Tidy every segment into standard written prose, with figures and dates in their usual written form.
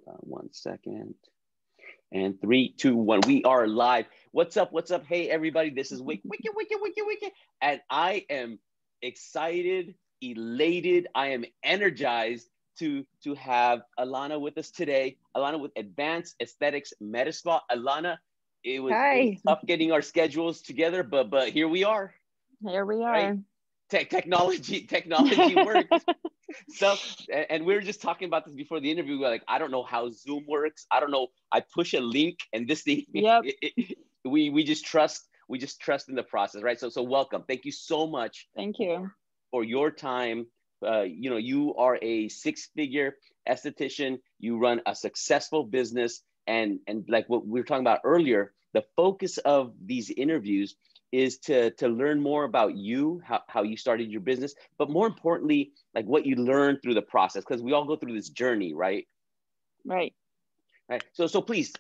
One second. And 3, 2, 1. We are live. What's up? What's up? Hey, everybody. This is Wicked. And I am excited, elated. I am energized to have Alana with us today. Alana with Advanced Aesthetics Med Spa. Alana, it was Hi. tough getting our schedules together, but here we are. Here we Right? are. Technology works. So, and we were just talking about this before the interview. We're like, I don't know how Zoom works. I don't know. I push a link and this thing, Yep. we just trust in the process, right? So welcome. Thank you so much Thank you. for your time. You are a 6-figure esthetician. You run a successful business, and like what we were talking about earlier, the focus of these interviews is to learn more about you, how you started your business, but more importantly, like what you learned through the process, because we all go through this journey, right? Right. Right. So please,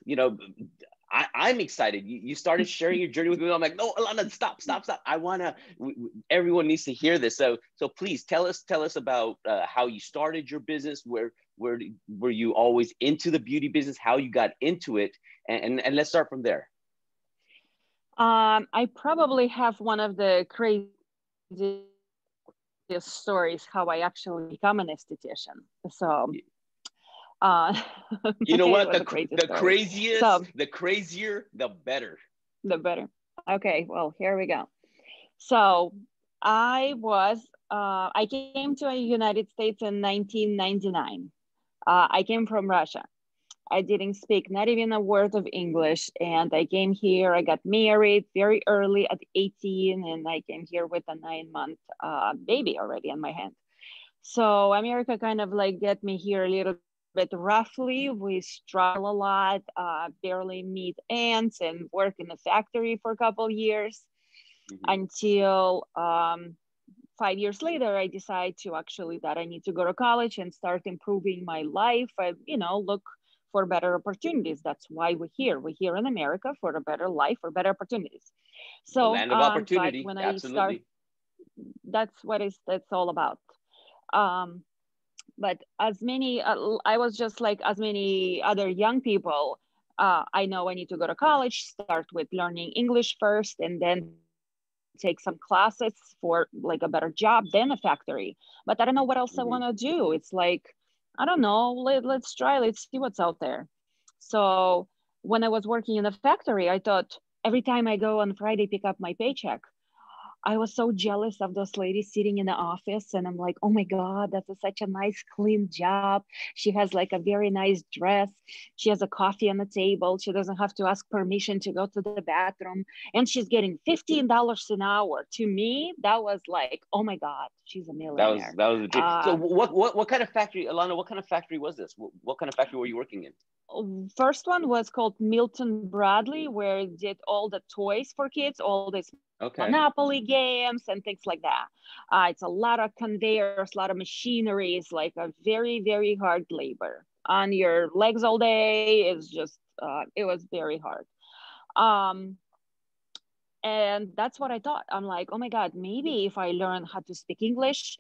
I'm excited. You started sharing your journey with me. I'm like, no, Alana, stop. I wanna. Everyone needs to hear this. So please tell us about how you started your business. Where were you always into the beauty business? How you got into it, and let's start from there. I probably have one of the craziest stories how I actually become an esthetician. So, You know it what? was a crazy story. The crazier, the better. The better. Okay. Well, here we go. So, I came to the United States in 1999. I came from Russia. I didn't speak not even a word of English. And I came here, I got married very early at 18, and I came here with a 9-month baby already on my hand. So America kind of like get me here a little bit roughly. We struggle a lot, barely meet ends, and work in the factory for a couple years until 5 years later, I decide to actually that I need to go to college and start improving my life. Look for better opportunities. That's why we're here. We're here in America for a better life, for better opportunities. The So, land of but opportunity. when I start, Absolutely. that's all about. Um, but I was just like as many other young people. I know I need to go to college, start with learning English first, and then take some classes for like a better job, then a factory. But I don't know what else I want to do. It's like, I don't know, let's try, let's see what's out there. So when I was working in a factory, I thought every time I go on Friday, pick up my paycheck, I was so jealous of those ladies sitting in the office. And I'm like, oh my God, such a nice, clean job. She has like a very nice dress. She has a coffee on the table. She doesn't have to ask permission to go to the bathroom. And she's getting $15 an hour. To me, that was like, oh my God, she's a millionaire. That was the dream. So what kind of factory, Alana? What kind of factory was this? What kind of factory were you working in? First one was called Milton Bradley, where it did all the toys for kids, all these Okay. Monopoly games and things like that. It's a lot of conveyors, a lot of machinery. It's like a very, very hard labor on your legs all day. It was very hard. Um, and that's what I thought. I'm like, oh my God, maybe if I learn how to speak English,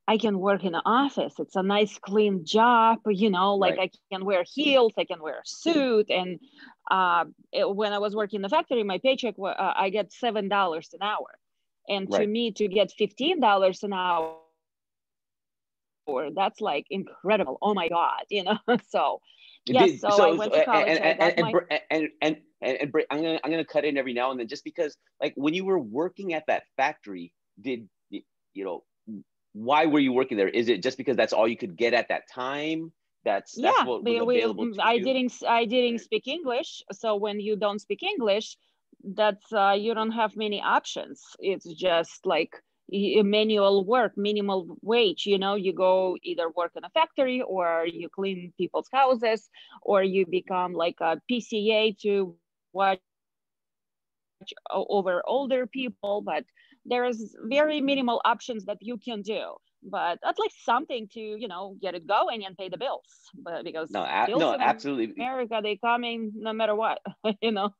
I can work in an office. It's a nice, clean job, like Right. I can wear heels, I can wear a suit. And when I was working in the factory, my paycheck, I get $7 an hour. And to Right. me, to get $15 an hour, that's like incredible. Oh my God, So yes, so I went to college. I got my. I'm gonna cut in every now and then, just because, like, when you were working at that factory, did you know why were you working there? Is it just because that's all you could get at that time? That's Yeah, what was available to you? I didn't speak English. So when you don't speak English, that's you don't have many options. It's just like manual work, minimal wage. You go either work in a factory, or you clean people's houses, or you become like a PCA to watch over older people. But there's very minimal options that you can do, but at least something to get it going and pay the bills. But because bills in No, America, they absolutely. coming no matter what. No,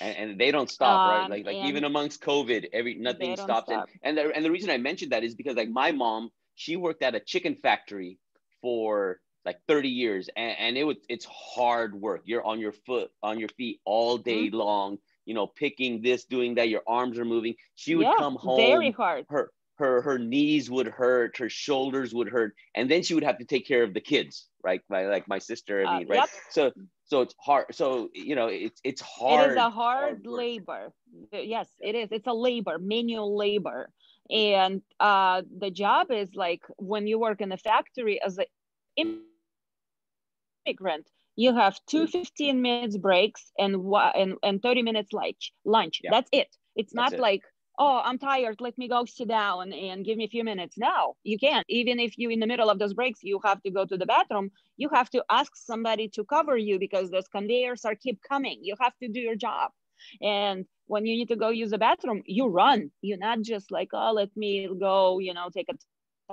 and they don't stop, right? Like And even amongst COVID, they nothing don't stops. stop. And the reason I mentioned that is because, like, my mom, she worked at a chicken factory for like 30 years, and it's hard work. You're on your feet all day long, you know, picking this, doing that. Your arms are moving. She would Yeah, come very home, hard. her knees would hurt, her shoulders would hurt, and then she would have to take care of the kids, right? Like my sister, I mean, right? Yep. So it's hard. So, you know, it's It is a hard hard work. labor. Yes, it is. It's a labor, manual labor. And the job is like when you work in a factory as an immigrant, you have two 15 minutes breaks and 30 minutes lunch. Yeah, That's it. It's that's not it. like, oh, I'm tired, let me go sit down and give me a few minutes. No, you can't. Even if you in the middle of those breaks you have to go to the bathroom, you have to ask somebody to cover you because those conveyors are keep coming. You have to do your job. And when you need to go use the bathroom, you run. You're not just like, oh, let me go, you know, take a time off.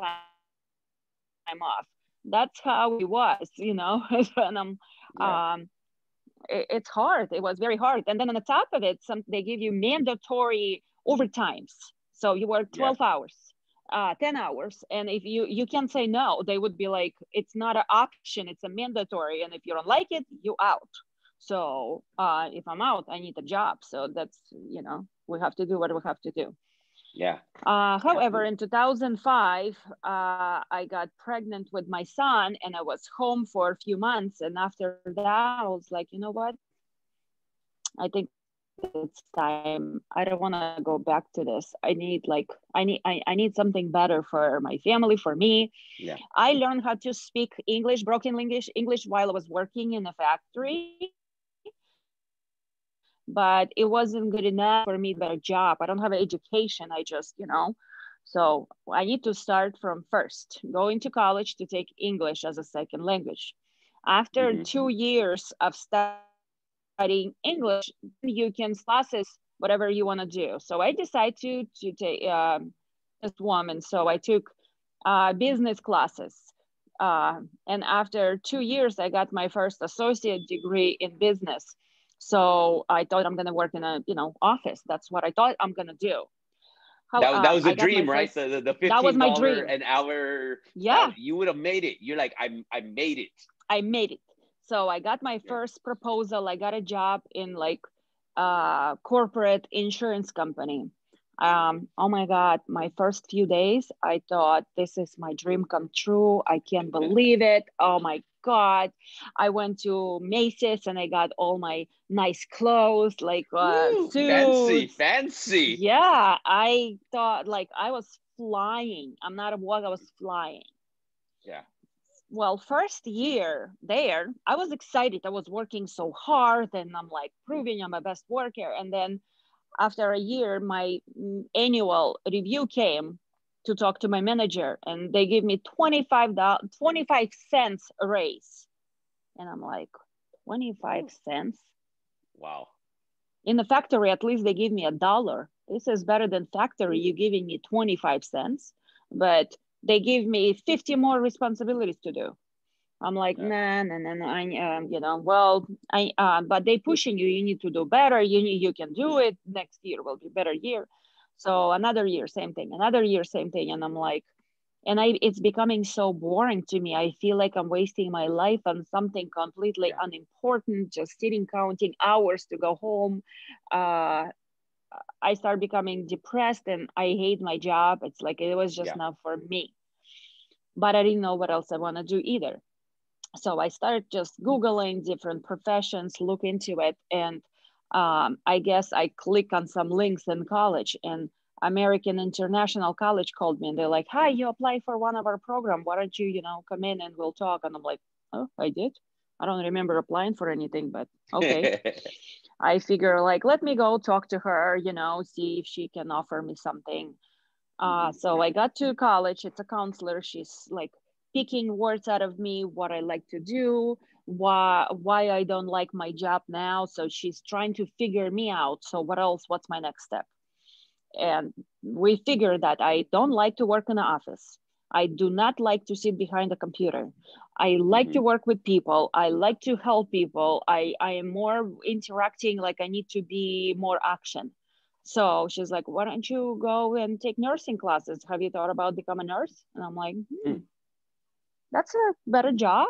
That's how it was, you know. And Yeah, it's hard. It was very hard. And then on the top of it, they give you mandatory overtimes. So you work yeah, 12 hours, 10 hours. And if you can't say no, they would be like, it's not an option, it's a mandatory. And if you don't like it, you out. So if I'm out, I need a job. So that's, you know, we have to do what we have to do. yeah. However, Absolutely. in 2005, I got pregnant with my son and I was home for a few months. And after that, I was like, you know what? I think it's time. I don't want to go back to this. I need something better for my family, for me. Yeah, I learned how to speak English, broken English while I was working in a factory, but it wasn't good enough for me to get a better job. I don't have an education. I just, you know, so I need to start from first, going to college to take English as a second language. After hmm 2 years of studying English, then you can classes, whatever you want to do. So I decided to take this woman. So I took business classes. And after 2 years, I got my first associate degree in business. So I thought I'm going to work in a, you know, office. That's what I thought I'm going to do. How that was a I got my dream, right? first, The that was my $15 dream. an hour. Yeah, You would have made it. You're like, I made it. I made it. So I got my Yeah. first proposal. I got a job in like corporate insurance company. Oh my God, my first few days, I thought this is my dream come true. I can't believe it. Oh my God. I went to Macy's and I got all my nice clothes, like Woo, fancy, suits. fancy. Yeah, I thought like I was flying. I'm not a walk, I was flying. Yeah, Well, first year there, I was excited. I was working so hard and I'm like proving I'm a best worker. And then after a year, my annual review came to talk to my manager and they gave me 25 cents a raise. And I'm like, 25 cents? wow. In the factory, at least they give me $1. This is better than factory. You giving me 25 cents, but they give me 50 more responsibilities to do. I'm like, Yeah, nah, nah, nah, nah. You know, well, but they pushing you. You need to do better. You can do it. Next year will be a better year. So another year, same thing. Another year, same thing. And I'm like, it's becoming so boring to me. I feel like I'm wasting my life on something completely yeah, unimportant, just sitting counting hours to go home. Uh, I start becoming depressed and I hate my job. It's like it was just yeah, not for me. But I didn't know what else I want to do either. So I started just Googling different professions, look into it. And I guess I click on some links in college and American International College called me and they're like, hi, you apply for one of our program. Why don't you, you know, come in and we'll talk. And I'm like, oh, I did. I don't remember applying for anything, but okay. I figure like, let me go talk to her, you know, see if she can offer me something. So I got to college. It's a counselor. She's like picking words out of me, what I like to do, why I don't like my job now. So she's trying to figure me out. So what else? What's my next step? And we figured that I don't like to work in an office. I do not like to sit behind a computer. I like hmm to work with people. I like to help people. I am more interacting, like I need to be more action. So she's like, why don't you go and take nursing classes? Have you thought about becoming a nurse? And I'm like, Hmm. that's a better job.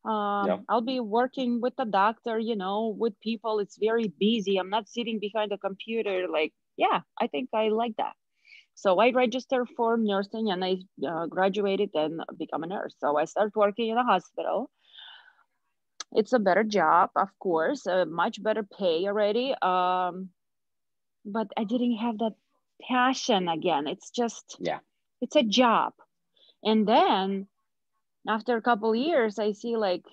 Yeah. I'll be working with the doctor, you know, with people. It's very busy. I'm not sitting behind a computer. Like, yeah, I think I like that. So I registered for nursing and I graduated and become a nurse. So I started working in a hospital. It's a better job, of course, a much better pay already. But I didn't have that passion again. It's just, Yeah. it's a job. And then after a couple years, I see like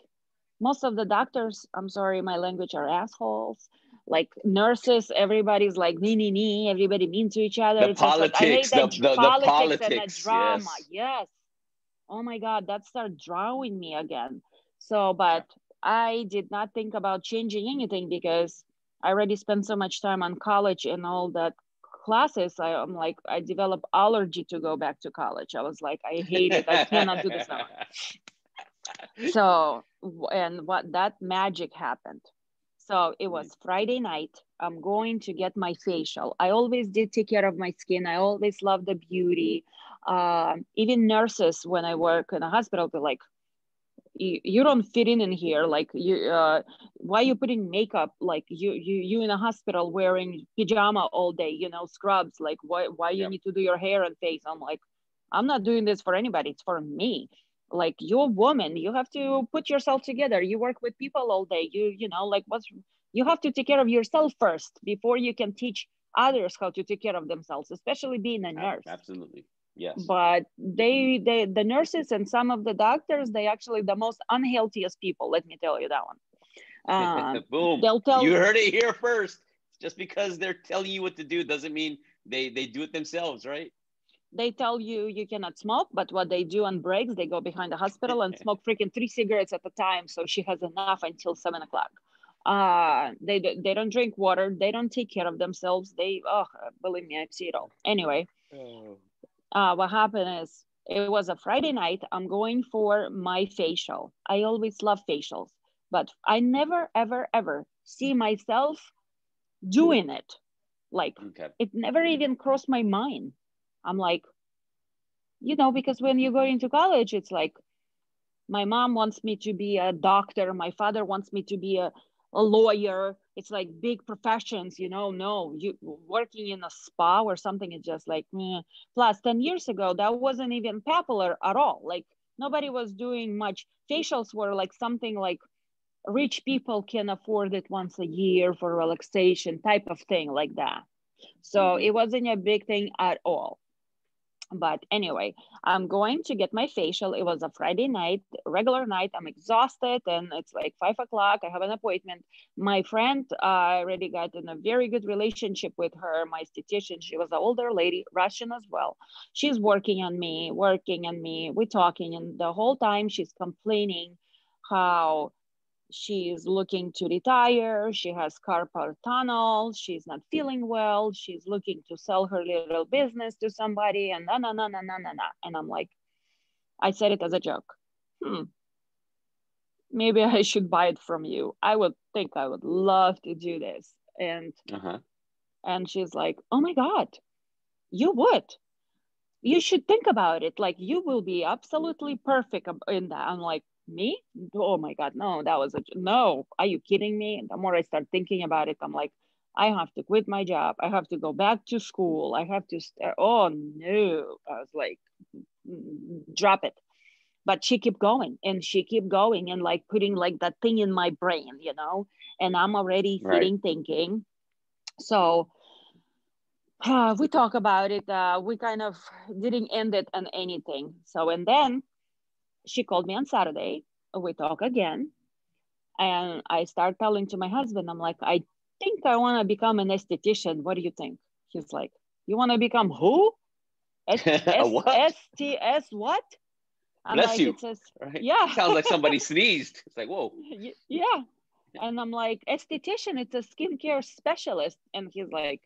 most of the doctors, I'm sorry, my language, are assholes. Like nurses, everybody's like nee, everybody mean to each other. The It's just like I hate politics, that the politics and the politics. drama. Yes. Yes. Oh my God, that started drawing me again. So, but Yeah. I did not think about changing anything because I already spent so much time on college and all that classes. I'm like, I developed allergy to go back to college. I was like, I hate it. I cannot do this no more. So, and what that magic happened. So it was Friday night. I'm going to get my facial. I always did take care of my skin. I always loved the beauty. Even nurses, when I work in a hospital, they're like, you don't fit in here. Like why you putting makeup? Like you in a hospital wearing pajama all day, you know, scrubs. Like why you Yep. need to do your hair and face? I'm like, I'm not doing this for anybody. It's for me. Like you're a woman, you have to put yourself together. You work with people all day. You know, like you have to take care of yourself first before you can teach others how to take care of themselves, especially being a nurse. Absolutely. Yes. But they the nurses and some of the doctors, they actually the most unhealthiest people, let me tell you that one. Boom. They'll You tell, heard it here first. Just because they're telling you what to do doesn't mean they do it themselves, right? they tell you you cannot smoke, but what they do on breaks, they go behind the hospital and smoke freaking 3 cigarettes at a time, so she has enough until 7 o'clock. They don't drink water, they don't take care of themselves. They, oh, believe me, I've seen it all. Anyway, Oh. what happened is it was a Friday night. I'm going for my facial. I always love facials, but I never, ever, ever see myself doing it. Like Okay. it never even crossed my mind. I'm like, you know, because when you go into college, it's like my mom wants me to be a doctor, my father wants me to be a lawyer. It's like big professions, you know. No, you working in a spa or something is just like meh. Plus 10 years ago that wasn't even popular at all. Like nobody was doing much. Facials were like something like rich people can afford it once a year for relaxation type of thing, like that. So Mm-hmm. it wasn't a big thing at all. But anyway, I'm going to get my facial. It was a Friday night, regular night. I'm exhausted and it's like 5 o'clock. I have an appointment. My friend, I already got in a very good relationship with her, my esthetician. She was an older lady, Russian as well. She's working on me. We're talking, and the whole time she's complaining how she's looking to retire. She has carpal tunnel. She's not feeling well. She's looking to sell her little business to somebody, and na. And I'm like, I said it as a joke. Maybe I should buy it from you. I would think I would love to do this. Uh-huh. And she's like, oh my God, you would. You should think about it. Like you will be absolutely perfect in that. I'm like, me? Oh my God, no, that was no. Are you kidding me? And the more I start thinking about it, I'm like, I have to quit my job. I have to go back to school. I have to start. Oh no. I was like, drop it. But she kept going and she kept going and like putting like that thing in my brain, you know, and I'm already Right. sitting thinking. So we talk about it. We kind of didn't end it on anything. So, and then she called me on Saturday. We talk again. And I start telling to my husband, I'm like, I think I want to become an esthetician. What do you think? He's like, you want to become who? A what? STS what? I'm Bless like, you. it says, Right. yeah, Sounds like somebody sneezed. It's like, whoa. yeah. And I'm like, esthetician, it's a skincare specialist. And he's like,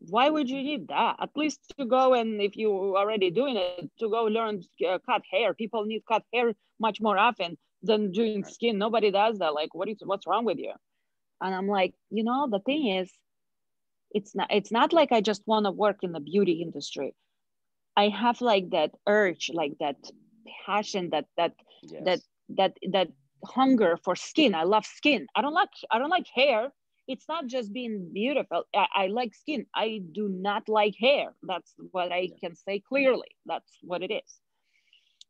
why would you need that? At least to go, and if you already doing it, to go learn cut hair. People need cut hair much more often than doing Right. skin. Nobody does that. Like, what's wrong with you? And I'm like, you know, the thing is, it's not like I just want to work in the beauty industry. I have like that urge, like that passion, that Yes. that hunger for skin. I love skin. I don't like hair. It's not just being beautiful. I like skin. I do not like hair. That's what I can say clearly. That's what it is.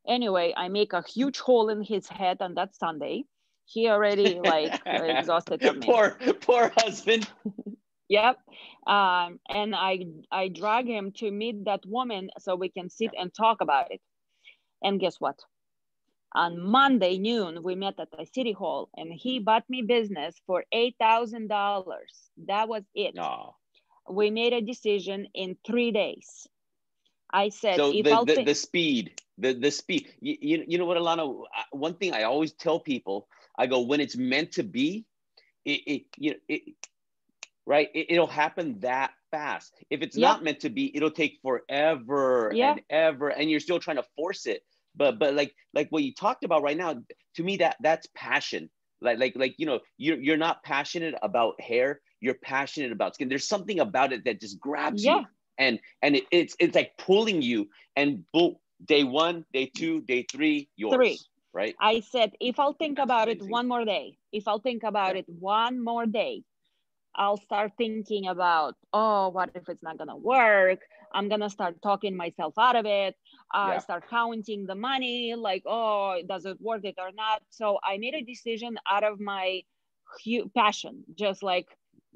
Anyway, I make a huge hole in his head on that Sunday. He already like exhausted of me. Poor husband. Yep. And I drag him to meet that woman so we can sit and talk about it. And guess what? On Monday noon, we met at the city hall, and he bought me business for $8,000. That was it. Oh. We made a decision in 3 days. I said, so if the speed, the speed. You know what, Alana? One thing I always tell people, I go, when it's meant to be, right? It'll happen that fast. If it's not meant to be, it'll take forever and ever, and you're still trying to force it. But like what you talked about right now, to me that's passion. Like you know, you're not passionate about hair. You're passionate about skin. There's something about it that just grabs you, and it's like pulling you. And boom, day 1, day 2, day 3, yours. 3. Right. I said, if I'll think about it one more day, if I'll think about it one more day, I'll start thinking about, oh, what if it's not gonna work? I'm gonna start talking myself out of it. I start counting the money, like, oh, does it worth it or not? So I made a decision out of my passion, just like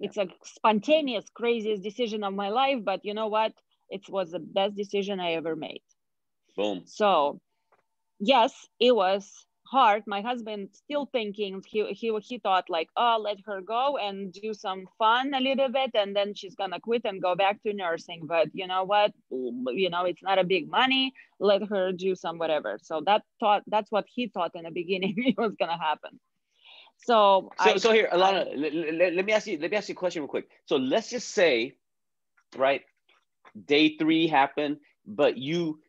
it's a spontaneous, craziest decision of my life. But you know what? It was the best decision I ever made. Boom. So yes, it was hard. My husband still thinking, he thought like, oh, let her go and do some fun a little bit, and then she's gonna quit and go back to nursing. But you know what, you know, it's not a big money, let her do some whatever. So that's what he thought in the beginning it was gonna happen. So here, Alana, let me ask you a question real quick. So let's just say, right, day 3 happened, but you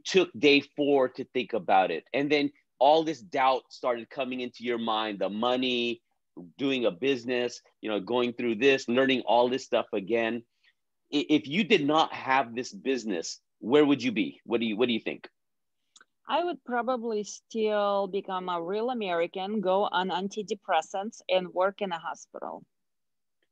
took day 4 to think about it, and then all this doubt started coming into your mind, the money, doing a business, going through this, learning all this stuff again. If you did not have this business, where would you be? What do you think? I would probably still become a real American, go on antidepressants, and work in a hospital.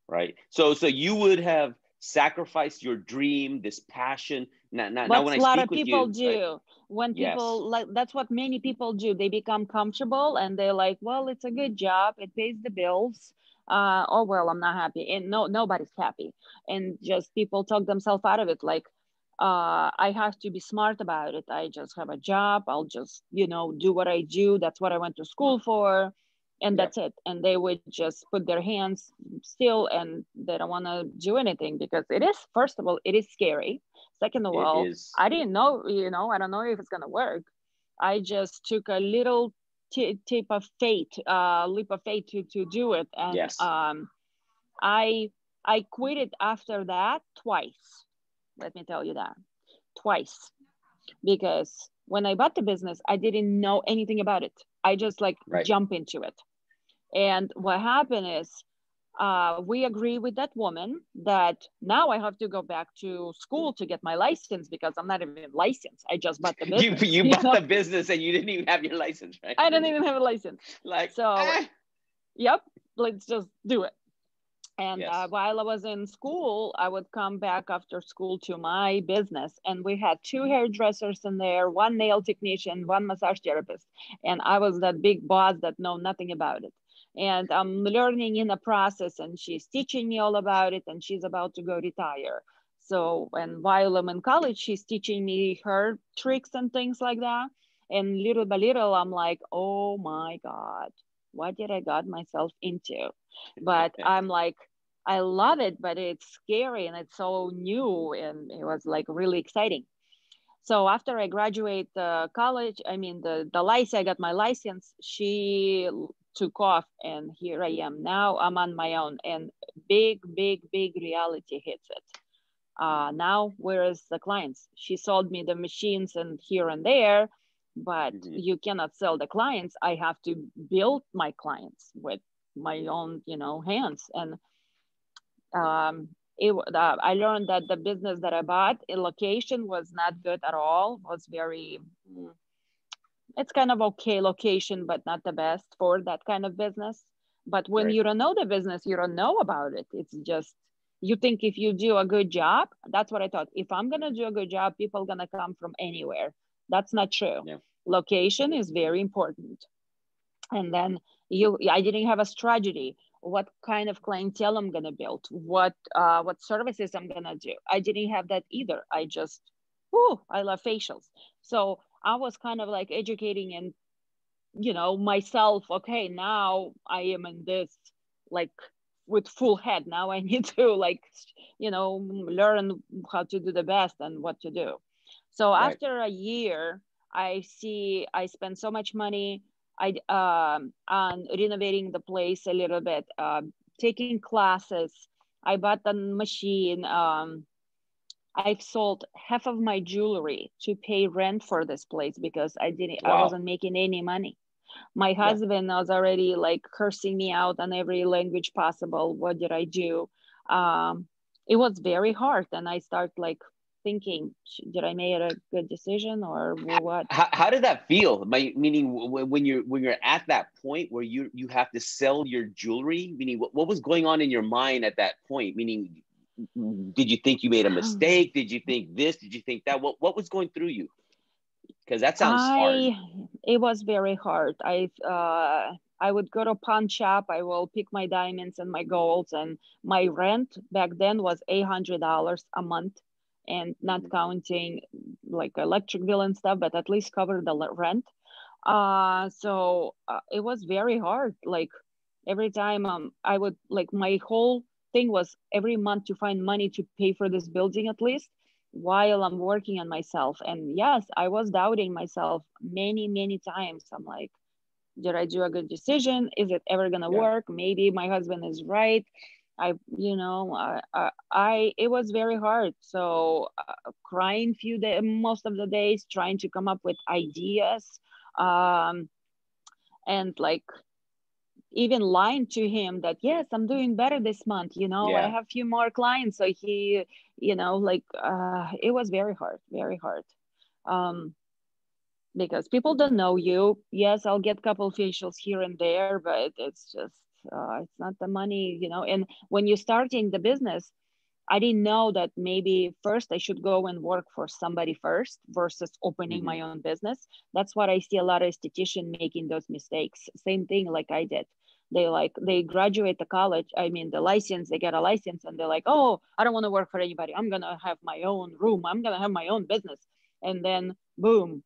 Right. So you would have sacrificed your dream, this passion. Now when I a lot speak of with people you, do. right? When people like, that's what many people do. They become comfortable and they're like, well, it's a good job, it pays the bills. Oh well, I'm not happy, and nobody's happy, and just people talk themselves out of it. Like, I have to be smart about it. I just have a job. I'll just do what I do. That's what I went to school for, and that's it. And they would just put their hands still, and they don't want to do anything, because it is, first of all, it is scary. Second of all, I didn't know, I don't know if it's going to work. I just took a little leap of faith to do it. And I quit it after that twice. Let me tell you that. Twice. Because when I bought the business, I didn't know anything about it. I just jump into it. And what happened is, we agree with that woman that now I have to go back to school to get my license, because I'm not even licensed. I just bought the business. You bought the business and you didn't even have your license, right? I didn't even have a license. Yep, let's just do it. And while I was in school, I would come back after school to my business, and we had 2 hairdressers in there, 1 nail technician, 1 massage therapist, and I was that big boss that know nothing about it. And I'm learning in the process, and she's teaching me all about it, and she's about to go retire. So, and while I'm in college, she's teaching me her tricks and things like that. And little by little, I'm like, oh my God, what did I got myself into? But I'm like, I love it, but it's scary and it's so new, and it was like really exciting. So after I graduate college, the license, I got my license, she took off, and here I am. Now I'm on my own, and big reality hits it. Now, where is the clients? She sold me the machines and here and there, but you cannot sell the clients. I have to build my clients with my own, hands. And I learned that the business that I bought, in location was not good at all. Was very, it's kind of okay location, but not the best for that kind of business. But when Right. you don't know the business, you don't know about it. It's just, you think if you do a good job, that's what I thought. If I'm going to do a good job, people are going to come from anywhere. That's not true. Yeah. Location is very important. And then I didn't have a strategy. What kind of clientele I'm going to build? What services I'm going to do? I didn't have that either. I just, I love facials. So I was kind of like educating and, myself. Okay, now I am in this, like, with full head. Now I need to, like, learn how to do the best and what to do. So Right. after a year, I spent so much money on renovating the place a little bit, taking classes. I bought the machine. I've sold half of my jewelry to pay rent for this place because I Wow. wasn't making any money. My Yeah. husband was already like cursing me out on every language possible. What did I do? Um, it was very hard, and I start like thinking, did I make a good decision or what? How did that feel? Meaning when you're at that point where you have to sell your jewelry, meaning what was going on in your mind at that point? Meaning, did you think you made a mistake? Did you think this? Did you think that? What was going through you? Because that sounds hard. I It was very hard. I would go to pawn shop. I will pick my diamonds and my golds, and my rent back then was $800 a month, and not Mm-hmm. counting like electric bill and stuff, but at least cover the rent. So it was very hard. Like every time I would, like, my whole thing was every month to find money to pay for this building at least while I'm working on myself. And yes, I was doubting myself many, many times. I'm like, did I do a good decision? Is it ever gonna Yeah. work? Maybe my husband is right. It was very hard. So crying most of the days, trying to come up with ideas, um, and like even lying to him that yes, I'm doing better this month. I Yeah. have few more clients. So he, like it was very hard, very hard. Um, because people don't know you. Yes, I'll get couple facials here and there, but it's just it's not the money. And when you're starting the business, I didn't know that maybe first I should go and work for somebody first versus opening Mm-hmm. my own business. That's what I see a lot of estheticians making those mistakes. Same thing like I did. They graduate the college, I mean the license, they get a license and they're like, oh, I don't want to work for anybody. I'm gonna have my own room. I'm gonna have my own business. And then boom,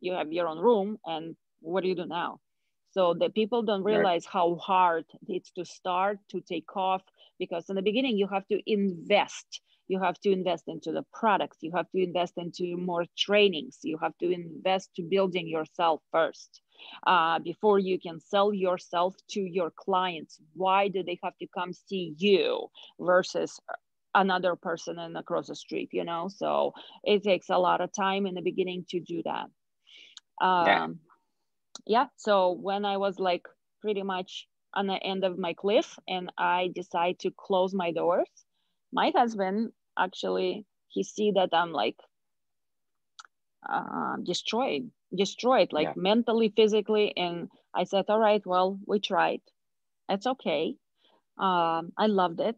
you have your own room, and what do you do now? So the people don't Right. realize how hard it's to start, to take off, because in the beginning you have to invest. You have to invest into the products, you have to invest into more trainings, you have to invest to building yourself first, before you can sell yourself to your clients. Why do they have to come see you versus another person in across the street? So it takes a lot of time in the beginning to do that. Yeah. Yeah, so when I was like pretty much on the end of my cliff and I decide to close my doors, my husband actually, he see that I'm like destroyed, like Yeah. mentally, physically. And I said, all right, well, we tried, it's okay. I loved it.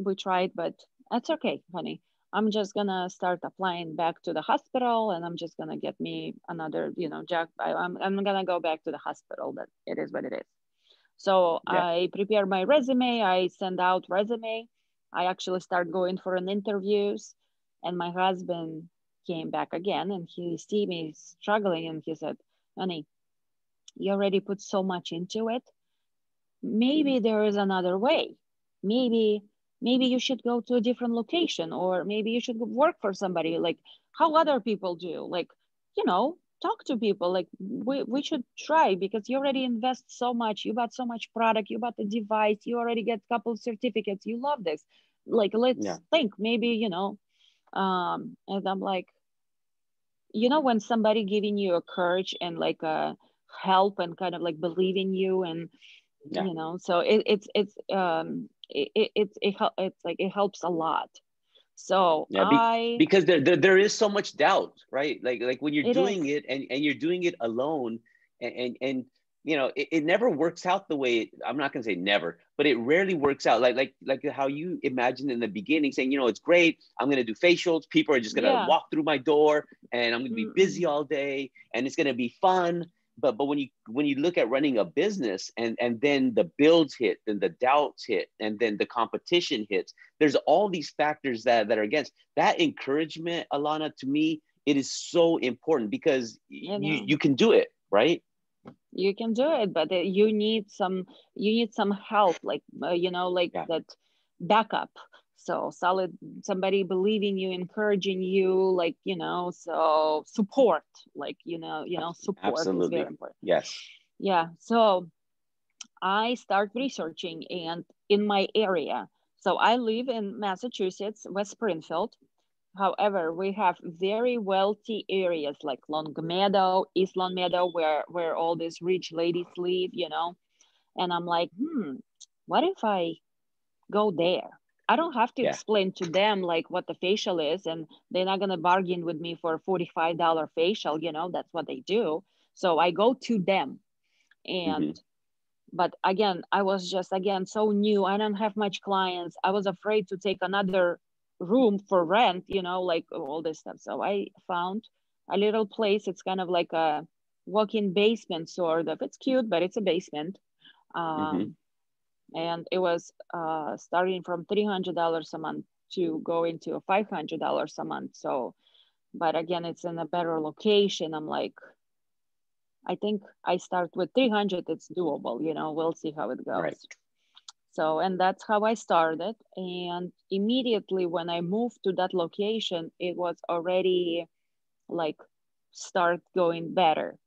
We tried, but that's okay, honey. I'm just gonna start applying back to the hospital, and I'm just gonna get me another, job. I'm gonna go back to the hospital. That it is what it is. So Yeah. I prepare my resume. I send out resume. I actually start going for an interviews, and my husband came back again, and he see me struggling, and he said, "Honey, you already put so much into it. Maybe there is another way. Maybe maybe you should go to a different location, or maybe you should work for somebody like how other people do, like, talk to people. Like we should try, because you already invest so much, you bought so much product, you bought the device, you already get a couple of certificates, you love this. Like, Yeah. let's think, maybe, and I'm like, when somebody giving you a courage and like a help and kind of like believe in you, and Yeah. so it's like it helps a lot. So Yeah, because there is so much doubt, right? Like when you're it is. doing it and you're doing it alone, and you know it never works out the way I'm not gonna say never, but it rarely works out. Like how you imagined in the beginning, saying, you know, it's great. I'm gonna do facials. People are just gonna Yeah. walk through my door, and I'm gonna be busy Mm-mm. all day, and it's gonna be fun. But when you look at running a business, and then the builds hit, then the doubts hit, and then the competition hits, there's all these factors that are against that encouragement. Alana, to me, it is so important because You you know, you can do it, right? you can do it, but you need some help, like you know, like Yeah, that backup. So solid, somebody believing you, encouraging you, like, you know, so support, like, support is very absolutely. important. Yes. Yeah. So I start researching, and in my area. So I live in Massachusetts, West Springfield. However, we have very wealthy areas like Long Meadow, East Long Meadow, where all these rich ladies live, you know. And I'm like, what if I go there? I don't have to Yeah. explain to them like what the facial is, and they're not gonna bargain with me for a $45 facial, you know, that's what they do. So I go to them. And Hmm. but again, I was just again so new. I don't have much clients. I was afraid to take another room for rent, you know, like all this stuff. So I found a little place. It's kind of like a walk-in basement, sort of. It's cute, but it's a basement. Hmm. um, and it was starting from $300 a month to go into $500 a month. So, but again, it's in a better location. I'm like, I think I start with 300. It's doable, you know, we'll see how it Right. goes. So, and that's how I started. And immediately when I moved to that location, it was already like start going better.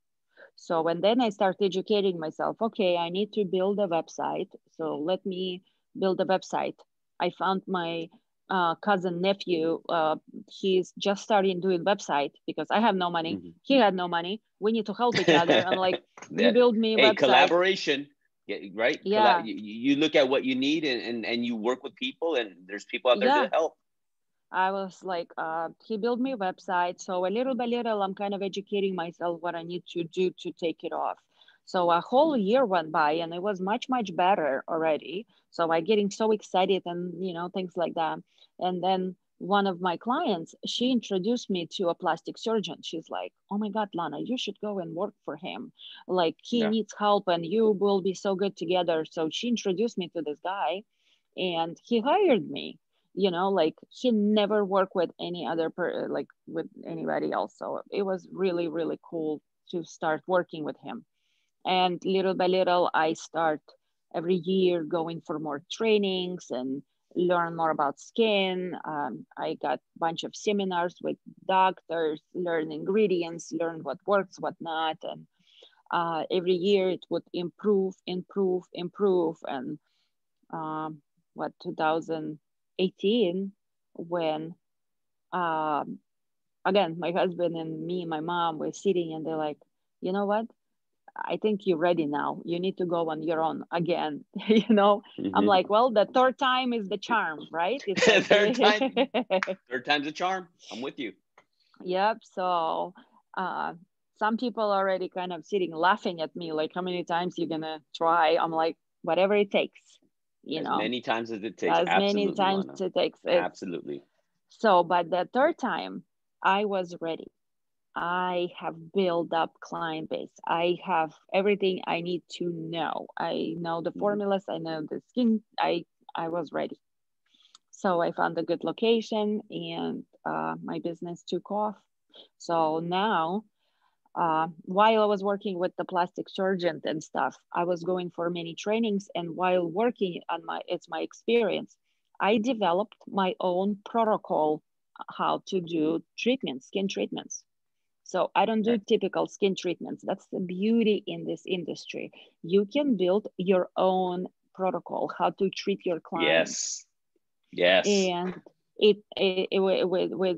So, and then I started educating myself. Okay, I need to build a website. So let me build a website. I found my cousin nephew. He's just starting doing website because I have no money. Hmm. He had no money. We need to help each other. I'm like, you build me a Hey, website. collaboration. Yeah, right. Yeah, You look at what you need, and you work with people, and there's people out there to yeah. help. I was like, he built me a website. So a little by little, I'm kind of educating myself what I need to do to take it off. So a whole year went by and it was much, much better already. So I getting so excited and, you know, things like that. And then one of my clients, she introduced me to a plastic surgeon. She's like, oh my God, Lana, you should go and work for him. Like he Yeah. needs help and you will be so good together. So she introduced me to this guy and he hired me, you know, like he never worked with any other like with anybody else. So it was really, really cool to start working with him. And little by little I start every year going for more trainings and learn more about skin. I got a bunch of seminars with doctors, learn ingredients, learn what works, what not. And every year it would improve, improve, improve. And um, 2018, when um, again my husband and me, my mom were sitting and they're like, you know what, I think you're ready now, you need to go on your own again. You know, I'm Hmm. like, well, the third time is the charm, right? It's like third time, third time's a charm. I'm with you. yep. So uh, some people already kind of sitting laughing at me like, how many times you gonna try? I'm like, whatever it takes, you As know, many times as it takes. as many Absolutely, times Lana. it takes. It's Absolutely. so, but the third time I was ready. I have built up client base. I have everything I need to know. I know the Hmm. formulas. I know the skin. I was ready. So I found a good location, and my business took off. So now, while I was working with the plastic surgeon and stuff, I was going for many trainings, and while working on it's my experience, I developed my own protocol how to do treatments, skin treatments. So I don't do Okay. typical skin treatments. That's the beauty in this industry. You can build your own protocol, how to treat your clients. Yes. Yes. And with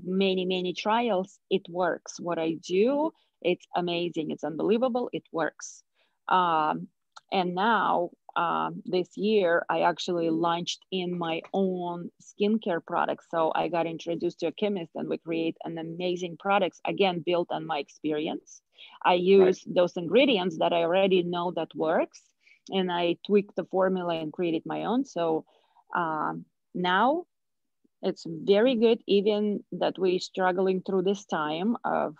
many, many trials, it works. What I do, it's amazing. It's unbelievable. It works. Um, and now this year, I actually launched in my own skincare products. So I got introduced to a chemist and we create an amazing products, again, built on my experience. I Right. use those ingredients that I already know that works, and I tweaked the formula and created my own. So now it's very good, even that we're struggling through this time of,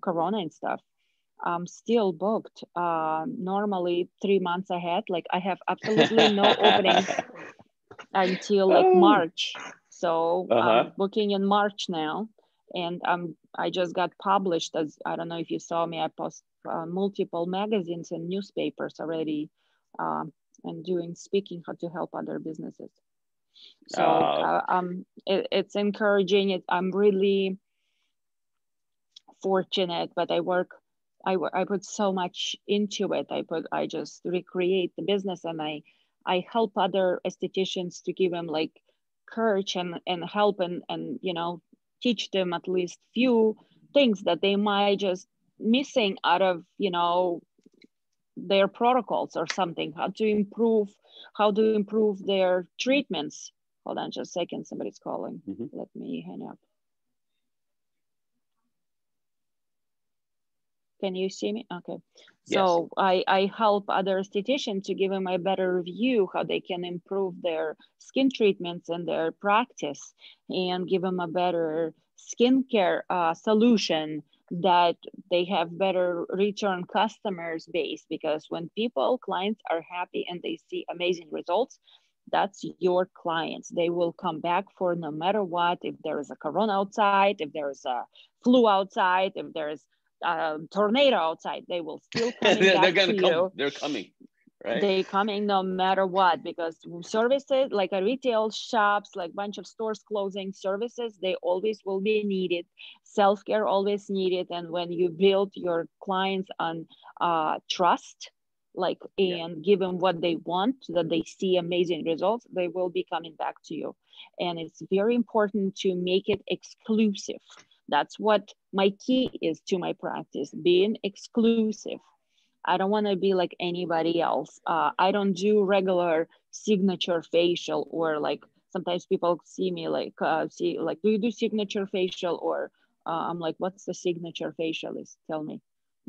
Corona and stuff. I'm still booked. Normally 3 months ahead. Like I have absolutely no openings until like Oh. March. So Uh-huh. I'm booking in March now, and I just got published as, I don't know if you saw me. I post multiple magazines and newspapers already, and doing speaking how to help other businesses. So Uh, it's encouraging. I'm really fortunate, but I put so much into it. I just recreate the business, and I help other estheticians to give them like courage and help, and teach them at least few things that they might just missing out of their protocols or something, how to improve their treatments. Hold on just a second, somebody's calling. mhm. Let me hang up. Can you see me? Okay. Yes. So I help other estheticians to give them a better review, how they can improve their skin treatments and their practice, and give them a better skincare solution that they have better return customers base. Because when clients are happy and they see amazing results, that's your clients. They will come back for no matter what. If there is a corona outside, if there is a flu outside, if there is tornado outside, they will still coming They're back gonna to come. you. They're coming, right? They coming no matter what, because services like a retail shops, like bunch of stores closing, services, they always will be needed. Self-care always needed. And when you build your clients on trust, like, Yeah. and give them what they want, that they see amazing results, they will be coming back to you. And it's very important to make it exclusive. That's what my key is to my practice, being exclusive. I don't want to be like anybody else. I don't do regular signature facial, or like sometimes people see me like, see like, do you do signature facial? Or I'm like, what's the signature facial is? Tell me.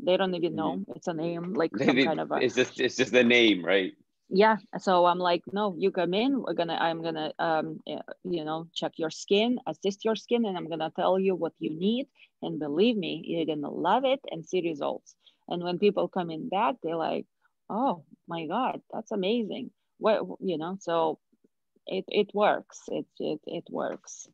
They don't even know. Mhm. It's a name, like some kind of a, It's just the name, right? yeah. So I'm like, no, you come in, I'm gonna check your skin, assist your skin, and I'm gonna tell you what you need. And believe me, you're gonna love it and see results. And when people coming back, they're like, oh my God, that's amazing. So it works. It works.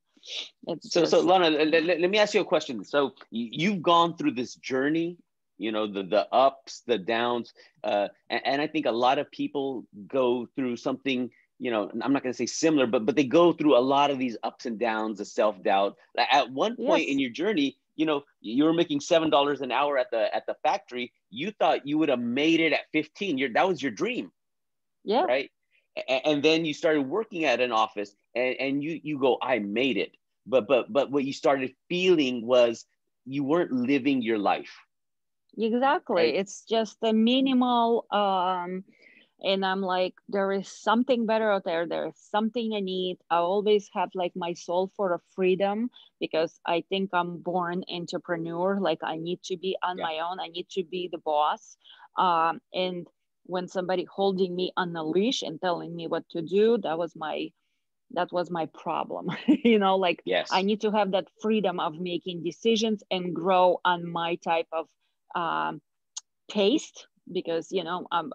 It's So just, Lana, let me ask you a question. So you've gone through this journey, the ups, the downs, and I think a lot of people go through something. I'm not going to say similar, but they go through a lot of these ups and downs, the self doubt. At one point in yes. your journey, you were making $7 an hour at the factory. You thought you would have made it at 15. That was your dream, Yeah. right? And then you started working at an office, and you go, I made it. But what you started feeling was you weren't living your life, Exactly. right? It's just a minimal, and I'm like, there is something better out there. There is something I need. I always have like my soul for a freedom, because I think I'm born entrepreneur. Like I need to be on Yeah. my own. I need to be the boss. And when somebody holding me on a leash and telling me what to do, that was my problem. Like I Yes. need to have that freedom of making decisions and grow on my type of um, taste. Because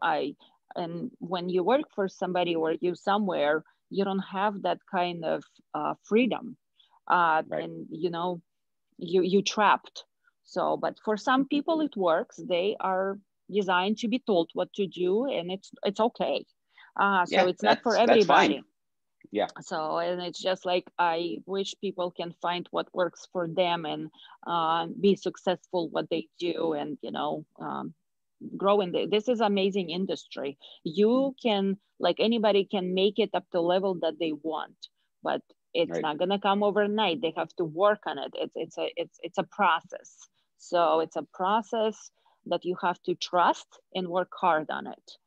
I and when you work for somebody or you somewhere, you don't have that kind of freedom, Right. and you trapped. So but for some people it works. They are designed to be told what to do, and it's okay. So Yeah. it's not for That's fine. everybody. Yeah. So, and it's just like, I wish people can find what works for them, and be successful what they do, and grow in this is amazing industry. You can, like, anybody can make it up to level that they want, but it's Right. not going to come overnight. They have to work on it. It's a process. So it's a process that you have to trust and work hard on it.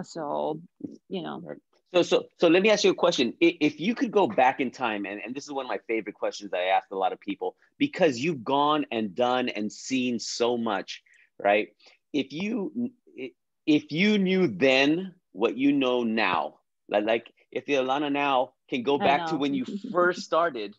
So, you know. Right. So let me ask you a question. If you could go back in time, and this is one of my favorite questions that I ask a lot of people, because you've gone and done and seen so much, right? If you if you knew then what you know now, like if the Alana now can go I back to know. when you first started,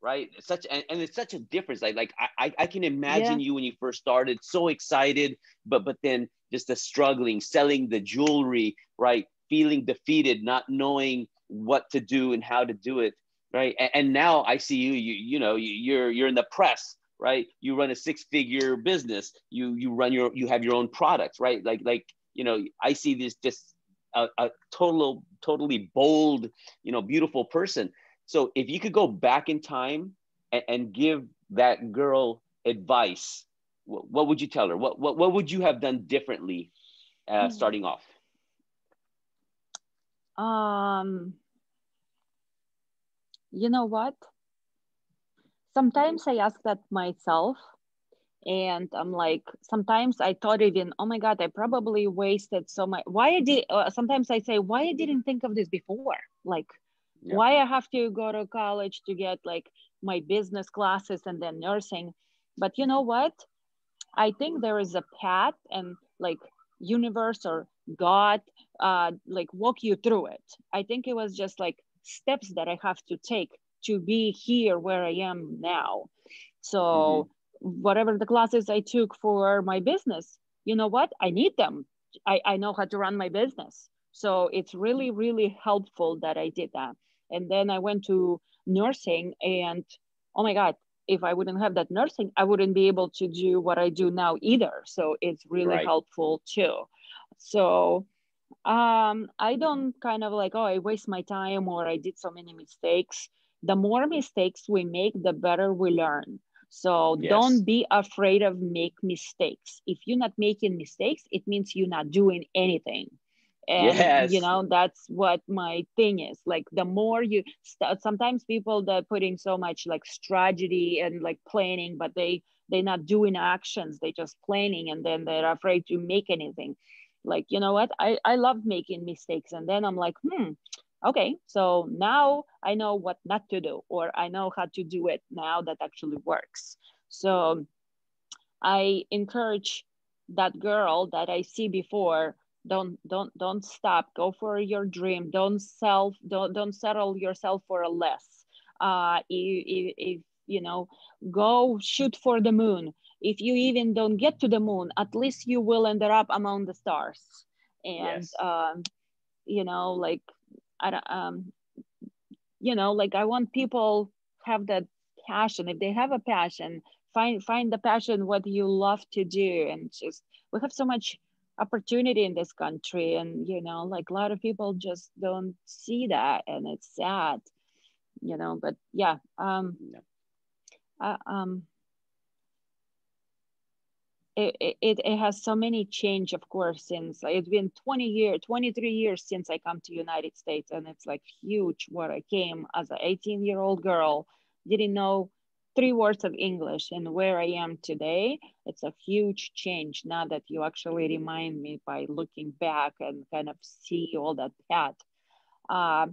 right? It's such and it's such a difference. I can Yeah, imagine you when you first started, so excited, but then just the struggling, selling the jewelry, right? Feeling defeated, not knowing what to do and how to do it, right? And now I see you're in the press, right? You run a six-figure business. You have your own products, right? I see this just a totally bold, beautiful person. So if you could go back in time and give that girl advice, what would you tell her? What would you have done differently starting off? um you know what, sometimes I ask that myself, and I'm like, sometimes I thought even, oh my god, I probably wasted so much. Why I did Sometimes I say, why I didn't think of this before, like Yeah. why I have to go to college to get like my business classes and then nursing. But you know what, I think there is a path, and like universe or God like walk you through it. I think it was just like steps that I have to take to be here where I am now. Mm-hmm. So whatever the classes I took for my business, you know what? I need them. I know how to run my business. So it's really, really helpful that I did that. And then I went to nursing, and oh my God, if I wouldn't have that nursing, I wouldn't be able to do what I do now either. So it's really Right. helpful too. So I don't kind of like, oh, I waste my time or I did so many mistakes. The more mistakes we make, the better we learn. So Yes. don't be afraid of make mistakes. If you're not making mistakes, it means you're not doing anything. And you Yes. know, that's what my thing is. Like the more you sometimes people that put in so much like strategy and like planning, but they're not doing actions, they just planning, and then they're afraid to make anything. Like, you know what, I love making mistakes, and then I'm like, okay, so now I know what not to do, or I know how to do it now that actually works. So I encourage that girl that I see before, don't stop, go for your dream, don't settle yourself for a less. If you know, go shoot for the moon. If you even don't get to the moon, at least you will end up among the stars. And Yes. you know, like I don't you know, like I want people have that passion. If they have a passion, find the passion what you love to do. And just, we have so much opportunity in this country, and you know, like a lot of people just don't see that, and it's sad, you know. But yeah, Yeah. uh, um it has so many change, of course, since it's been 20 years, 23 years since I come to United States. And it's like huge where I came as an 18-year-old girl, didn't know 3 words of English, and where I am today, it's a huge change now that you actually remind me by looking back and kind of see all that path. uh,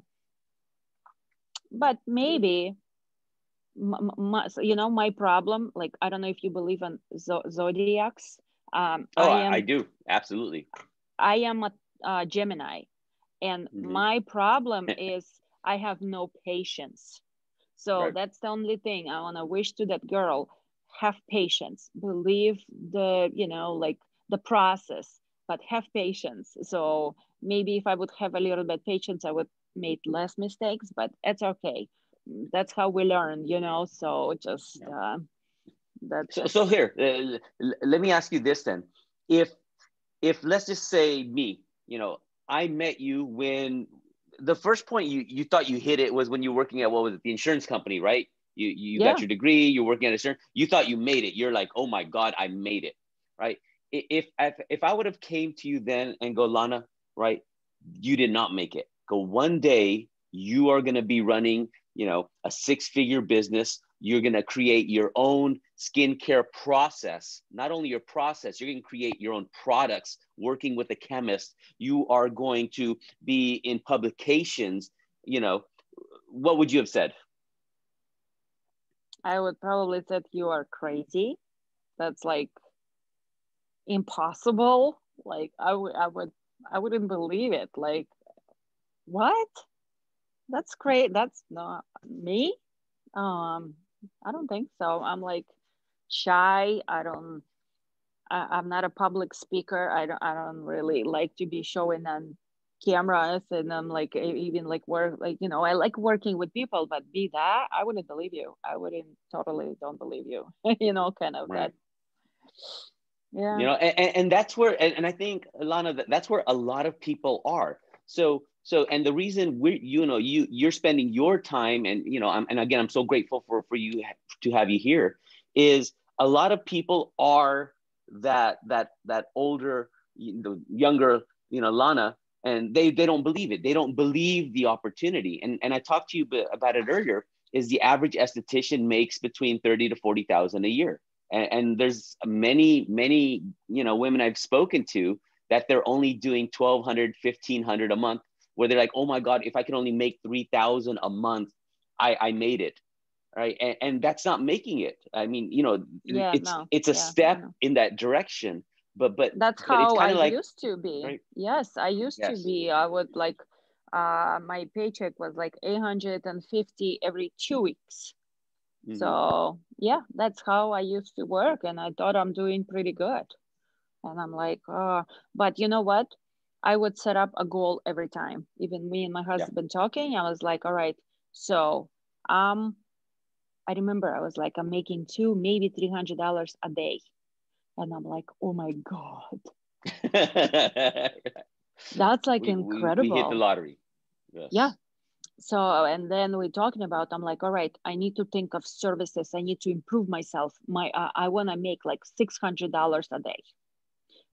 but maybe you know, my problem, like I don't know if you believe in zodiacs. Oh, I I am do. Absolutely. I am a Gemini, and Mm-hmm. my problem is I have no patience. So Right. that's the only thing I want to wish to that girl: have patience, believe the, you know, like the process, but have patience. So maybe if I would have a little bit patience, I would make less mistakes, but it's okay. That's how we learn, you know. So just Yeah. So that's here, let me ask you this then. If let's just say me, I met you when the first point you thought you hit it was when you were working at, what was it, the insurance company, right? You got yeah. your degree, you're working at insurance. You thought you made it. You're like, oh my God, I made it, right? If I would have came to you then and go, Lana, right, you did not make it. Go, one day you are going to be running, a six-figure business. You're going to create your own skincare process. Not only your process, you're going to create your own products working with a chemist. You are going to be in publications. You know, what would you have said? I would probably said you are crazy. That's like impossible. Like I wouldn't believe it. Like, what? That's great. That's not me. I don't think so. I'm like shy. I'm not a public speaker. I don't really like to be showing on cameras, and I'm like even like work, like, you know, I like working with people, but be that, I wouldn't believe you. I wouldn't, totally don't believe you. You know, kind of Right. that. Yeah. You know, and that's where, and I think, Alana, that's where a lot of people are. So and the reason we, you know, you're spending your time, and you know, and again, I'm so grateful for you to have you here, is a lot of people are that older, the younger, you know, Lana, and they don't believe it. They don't believe the opportunity. And I talked to you about it earlier. Is the average esthetician makes between 30 to 40,000 a year, and there's many, you know, women I've spoken to that they're only doing 1,200, 1,500 a month, where they're like, oh my God, if I can only make 3,000 a month, I made it. Right. And that's not making it. I mean, you know, Yeah. No. it's a Yeah. I step know. in that direction, That's but it's how I kind of like, used to be. right. Yes, I used to Yes. be. I would like, my paycheck was like 850 every 2 weeks. Mm-hmm. So yeah, that's how I used to work, and I thought I'm doing pretty good. And I'm like, oh, but you know what? I would set up a goal every time. Even me and my Yeah. husband talking, I was like, all right, so um, I remember I was like, I'm making two, maybe $300 a day, and I'm like, oh my god, that's like we hit the incredible. lottery. Yeah. Yes. So, and then we're talking about, I'm like, all right, I need to think of services. I need to improve myself. I want to make like $600 a day.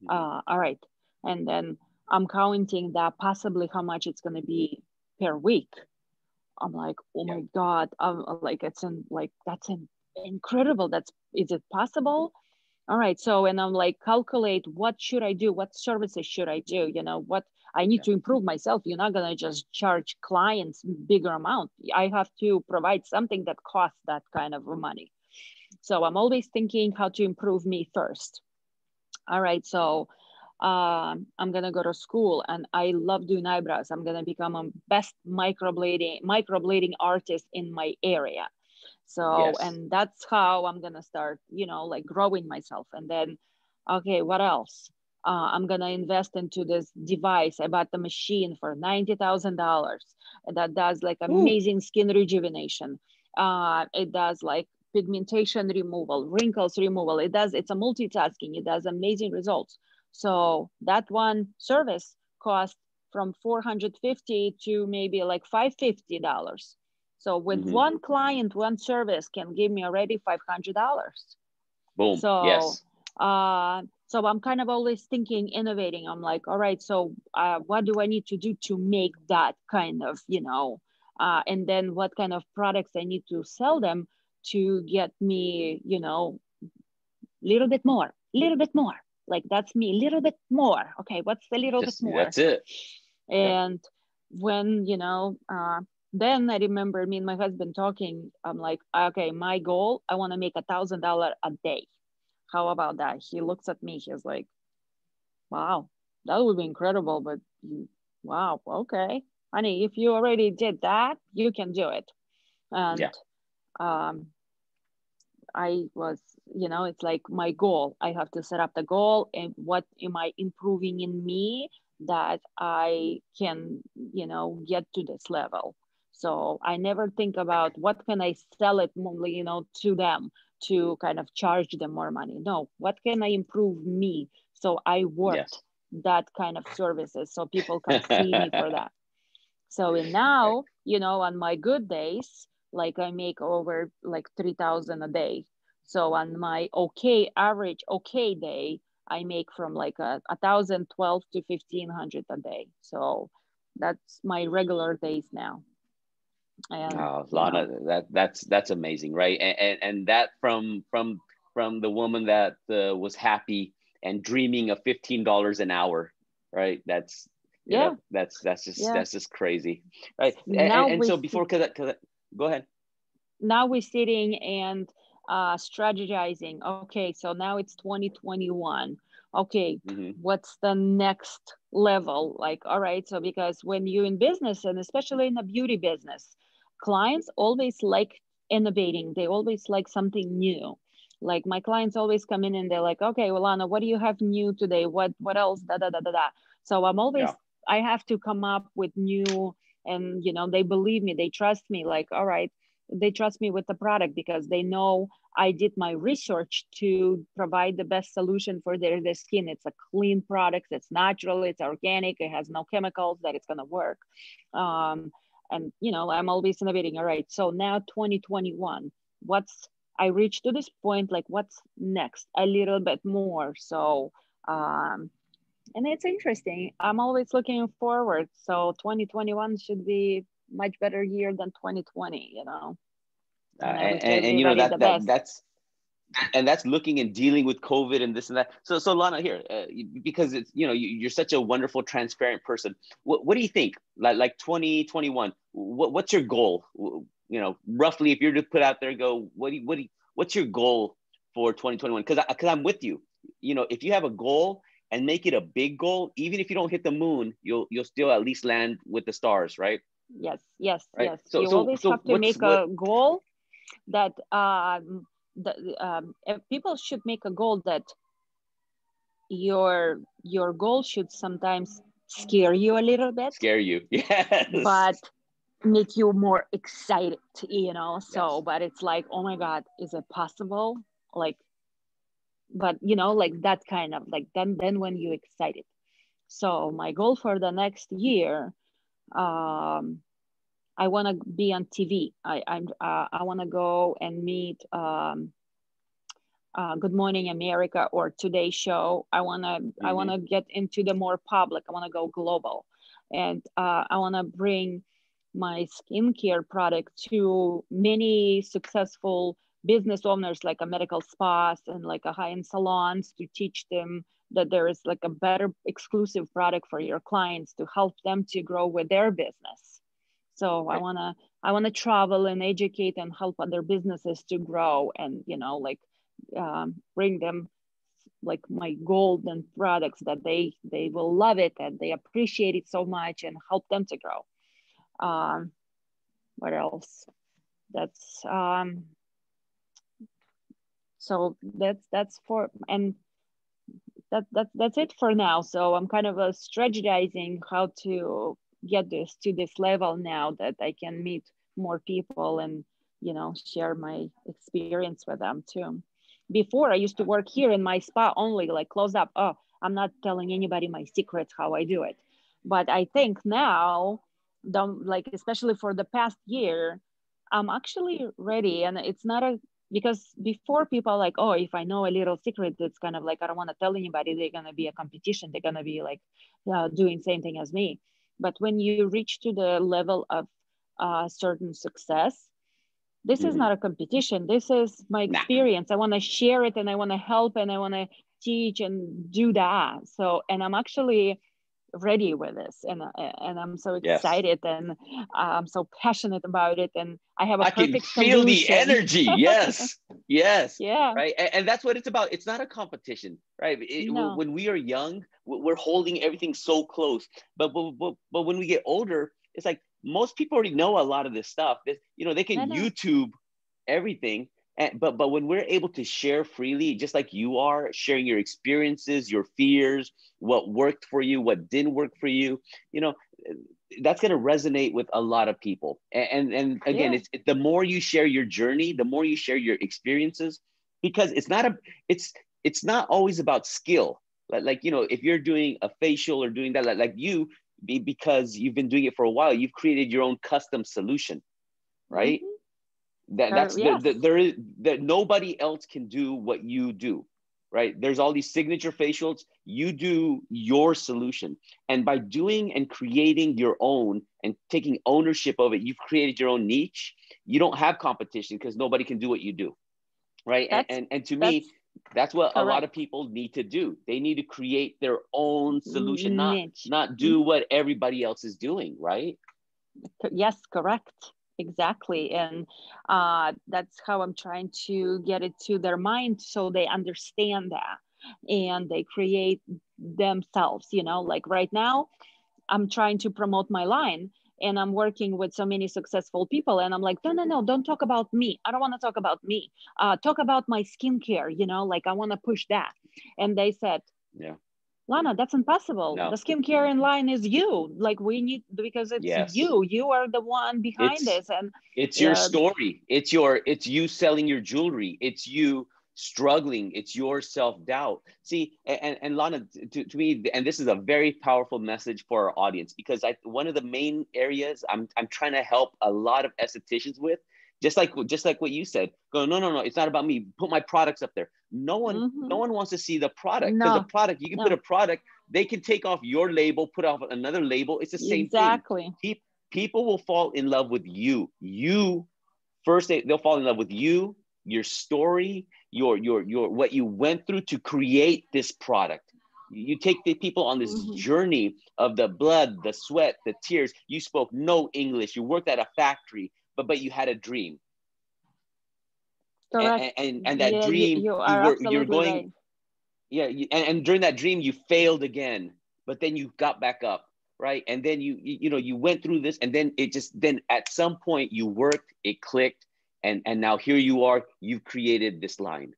Mm-hmm. All right. And then I'm counting that possibly how much it's going to be per week. I'm like, oh Yeah. my God. Like, incredible. Is it possible? All right. So, and I'm like, calculate what should I do? What services should I do? You know, what I need Yeah. to improve myself. You're not going to just charge clients bigger amount. I have to provide something that costs that kind of money. So I'm always thinking how to improve me first. All right. So I'm gonna go to school, and I love doing eyebrows. I'm gonna become a best microblading artist in my area. So, Yes. and that's how I'm gonna start, you know, like growing myself. And then, okay, what else? I'm gonna invest into this device. I bought the machine for $90,000, and that does like Ooh. amazing skin rejuvenation. It does like pigmentation removal, wrinkles removal. It's a multitasking. It does amazing results. So that one service cost from 450 to maybe like $550. So with Mm-hmm. one client, one service can give me already $500. Boom. So, Yes. so I'm kind of always thinking, innovating. I'm like, all right, so what do I need to do to make that kind of, you know, and then what kind of products I need to sell them to get me, you know, little bit more, little bit more. Like that's me, little bit more. Okay, what's the little bit Just more? that's it. Yeah. And when, you know, then I remember me and my husband talking. I'm like, okay, my goal, I want to make $1,000 a day. How about that? He looks at me. He's like, wow, that would be incredible. But wow, okay, honey, if you already did that, you can do it. Yeah. And um, I was, you know, it's like my goal. I have to set up the goal and what am I improving in me that I can, you know, get to this level. So I never think about what can I sell it, you know, to them to kind of charge them more money. No, what can I improve me? So I worth Yes. that kind of services so people can see me for that. So and now, you know, on my good days, like I make over like 3,000 a day. So on my okay average okay day, I make from like 1,012 to 1,500 a day. So that's my regular days now. And Oh, Lana, that's amazing, right? And that from the woman that was happy and dreaming of $15 an hour, right? That's yeah, yeah. that's just crazy, right? Now And we so see, before, cause go ahead. now we're sitting and strategizing. Okay, so now it's 2021. Okay, Hmm. what's the next level? Like, all right, so because when you're in business, and especially in the beauty business, clients always like innovating. They always like something new. Like my clients always come in and they're like, okay, well, Anna, what do you have new today? What else? Da da da da da. So I'm always, Yeah, I have to come up with new, and they believe me, they trust me. Like, all right, they trust me with the product because they know I did my research to provide the best solution for their skin. It's a clean product, it's natural, it's organic, it has no chemicals, that it's going to work. um, and I'm always innovating. All right, so now 2021, what's I reached to this point, like what's next, a little bit more. So and it's interesting, I'm always looking forward. So 2021 should be much better year than 2020, and I wish and everybody the best. that's looking and dealing with COVID and this and that. So Lana, here, because it's you're such a wonderful, transparent person. What do you think? Like 2021, what's your goal? Roughly, if you're to put out there, go, what's your goal for 2021? Because I'm with you. If you have a goal and make it a big goal, even if you don't hit the moon, you'll still at least land with the stars, right? Yes, yes, Right. yes. So You so always so have to what's make what? a goal that if people should make a goal that your goal should sometimes scare you a little bit, Scare you? Yes. but make you more excited, so Yes. but it's like, oh my god, is it possible? Like, but like that kind of like, then when you excited. So my goal for the next year, um I want to be on TV. I want to go and meet Good Morning America or Today Show. I want to Hmm. get into the more public. I want to go global, and I want to bring my skincare product to many successful business owners, like a medical spas and like a high-end salons, to teach them that there is like a better exclusive product for your clients to help them to grow with their business. So I Right. want to I want to travel and educate and help other businesses to grow, and like bring them like my golden products that they will love it and they appreciate it so much, and help them to grow. um what else? That's so that's for, and that's it for now. So I'm kind of strategizing how to get this to this level now that I can meet more people and share my experience with them too. Before, I used to work here in my spa only, like close up. Oh, I'm not telling anybody my secrets how I do it. But I think now, like especially for the past year, I'm actually ready, and it's not a because before, people are like, oh, if I know a little secret, it's kind of like, I don't want to tell anybody, they're going to be a competition, they're going to be like doing same thing as me. But when you reach to the level of certain success, this is Hmm. not a competition, this is my Nah. experience. I want to share it, and I want to help, and I want to teach and do that. So, and I'm actually ready with this, and I'm so Yes. excited, and I'm so passionate about it, and I have a I can perfect feel the solution. energy. Yes. Yes. Yeah. Right. And that's what it's about. It's not a competition, right? No. When we are young, we're holding everything so close. But when we get older, it's like most people already know a lot of this stuff. They No, can no. YouTube everything. But when we're able to share freely, just like you are, sharing your experiences, your fears, what worked for you, what didn't work for you, you know, that's going to resonate with a lot of people. And again, Yeah. the more you share your journey, the more you share your experiences, because it's not always about skill. If you're doing a facial or doing that, like you, because you've been doing it for a while, you've created your own custom solution, right? Mm-hmm. That's Yes. there is that nobody else can do what you do. right? There's all these signature facials. You do your solution. And by doing and creating your own and taking ownership of it, you've created your own niche. You don't have competition because nobody can do what you do, right? And to That's me, that's what a lot correct. of people need to do. They need to create their own solution, Niche. not do what everybody else is doing, right? Yes, correct. Exactly. And that's how I'm trying to get it to their mind so they understand that and they create themselves, you know, like right now, I'm trying to promote my line and I'm working with so many successful people. And I'm like, no, no, no, don't talk about me. I don't want to talk about me. Talk about my skincare, you know, like I want to push that. And they said, Yeah. Lana, that's impossible. No. The skincare in line is you. Like we need, because it's Yes. you. You are the one behind It's this. And it's your story. It's you selling your jewelry. It's you struggling. It's your self-doubt. See, and Lana, to me, and this is a very powerful message for our audience, because one of the main areas I'm trying to help a lot of estheticians with, just like what you said, go, no, no, no, it's not about me. Put my products up there. No one wants to see the product, because the no, product, you can put no, a product, they can take off your label, put off another label. It's the same thing. exactly. People will fall in love with you. You first, they'll fall in love with you, your story, your what you went through to create this product. You take the people on this Mm-hmm. journey of the blood, the sweat, the tears. You spoke no English. You worked at a factory, but you had a dream, Correct. and that Yeah, dream, you are you're absolutely going, right. yeah, and during that dream you failed again, but then you got back up, right? And then you went through this, and then it just, then at some point you worked, it clicked, and now here you are, you've created this line,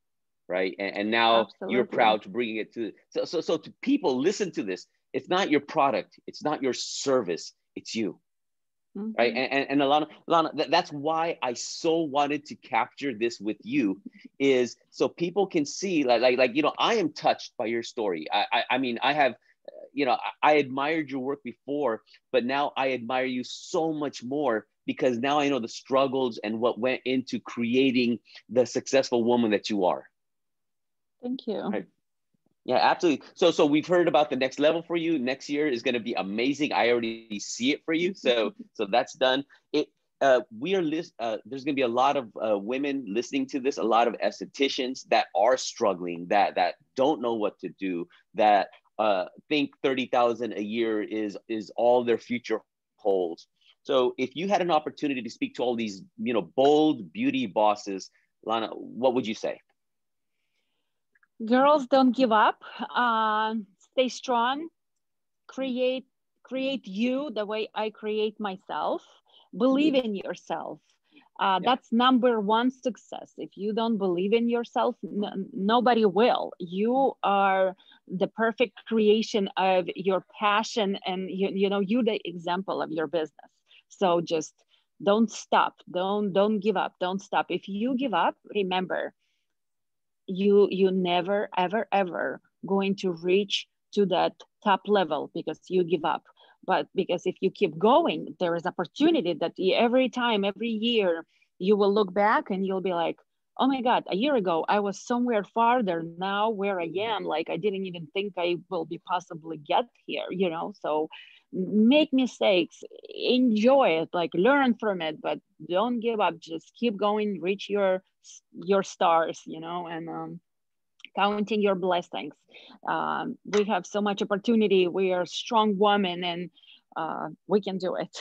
right? And now you're Absolutely. proud to bring it to, so to people, listen to this. It's not your product, it's not your service, it's you, right? Mm-hmm. And Alana, that's why I so wanted to capture this with you, is so people can see, I am touched by your story. I mean, I have, I admired your work before, but now I admire you so much more, because now I know the struggles and what went into creating the successful woman that you are. Thank you. Right? Yeah, absolutely. So we've heard about the next level for you. Next year is going to be amazing. I already see it for you. So that's done. There's going to be a lot of women listening to this, a lot of estheticians that are struggling, that don't know what to do, that think 30,000 a year is all their future holds. So if you had an opportunity to speak to all these, bold beauty bosses, Lana, what would you say? Girls, don't give up. Stay strong. Create create you the way I create myself. Believe in yourself. Yeah. That's number one success. If you don't believe in yourself, nobody will. You are the perfect creation of your passion, and you the example of your business. So just don't stop. Don't give up. Don't stop. If you give up, remember, you never ever ever going to reach to that top level because you give up. But because if you keep going, there is opportunity that every time, every year, you will look back and you'll be like, oh my god, a year ago I was somewhere farther. Now where I am, like I didn't even think I will be possibly get here, so make mistakes, enjoy it, like learn from it, but don't give up. Just keep going, reach your stars, and counting your blessings. We have so much opportunity. We are strong women, and we can do it.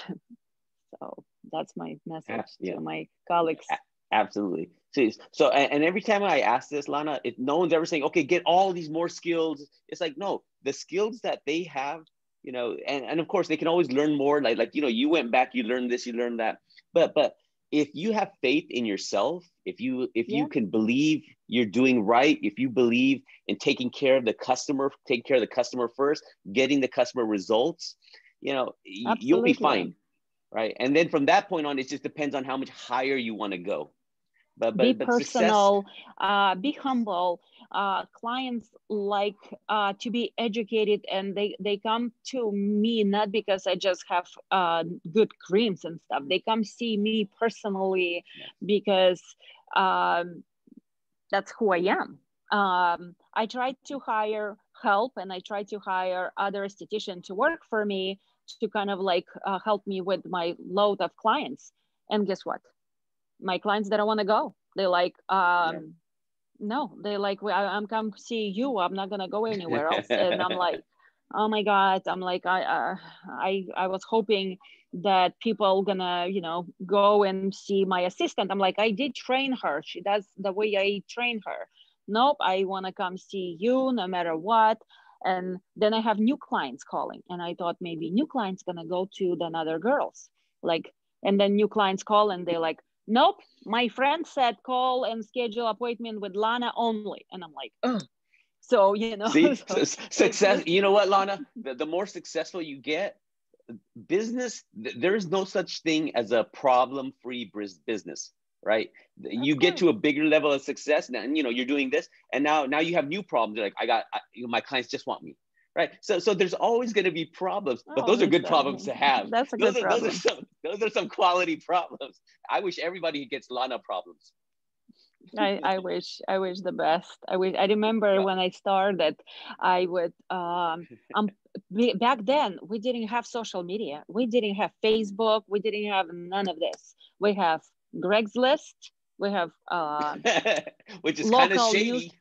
So that's my message Yeah. to my colleagues. Absolutely. See, so and every time I ask this, Lana, if no one's ever saying, okay, get all these more skills. It's like, no, the skills that they have, and of course they can always learn more. Like you went back, you learned this, you learned that. But if you have faith in yourself, if you Yeah, can believe you're doing right, if you believe in taking care of the customer first, getting the customer results, you'll be absolutely. fine, right? And then from that point on, it just depends on how much higher you want to go. but Be but but success. personal, be humble. Clients like to be educated, and they come to me not because I just have good creams and stuff. They come see me personally Yes. because um, that's who I am. I tried to hire help, and I tried to hire other esthetician to work for me to kind of like help me with my load of clients. And guess what? My clients didn't want to go. They're like, Yeah. no, they're like, well, I'm come see you. I'm not gonna go anywhere else. And I'm like, oh my god. I'm like, I was hoping that people gonna, you know, go and see my assistant. I'm like, I did train her. She does the way I train her. Nope, I want to come see you no matter what. And then I have new clients calling, and I thought maybe new clients gonna go to the other girls, like, and then new clients call and they're like, nope, my friend said call and schedule appointment with Lana only. And I'm like, ugh. So, you know, See, so it's success. just, You know what, Lana? The more successful you get, business, there is no such thing as a problem-free business, right? of You get course. to a bigger level of success now, and you're doing this, and now you have new problems. You're like, my clients just want me, right? So there's always going to be problems, but those are Always good that. problems to have. That's a Those good are those are problem. some those are some quality problems. I wish everybody gets Lana problems. I wish the best. I remember Yeah. when I started, I would back then we didn't have social media. We didn't have Facebook. We didn't have none of this. We have Craigslist. We have Which is kind of local news. shady.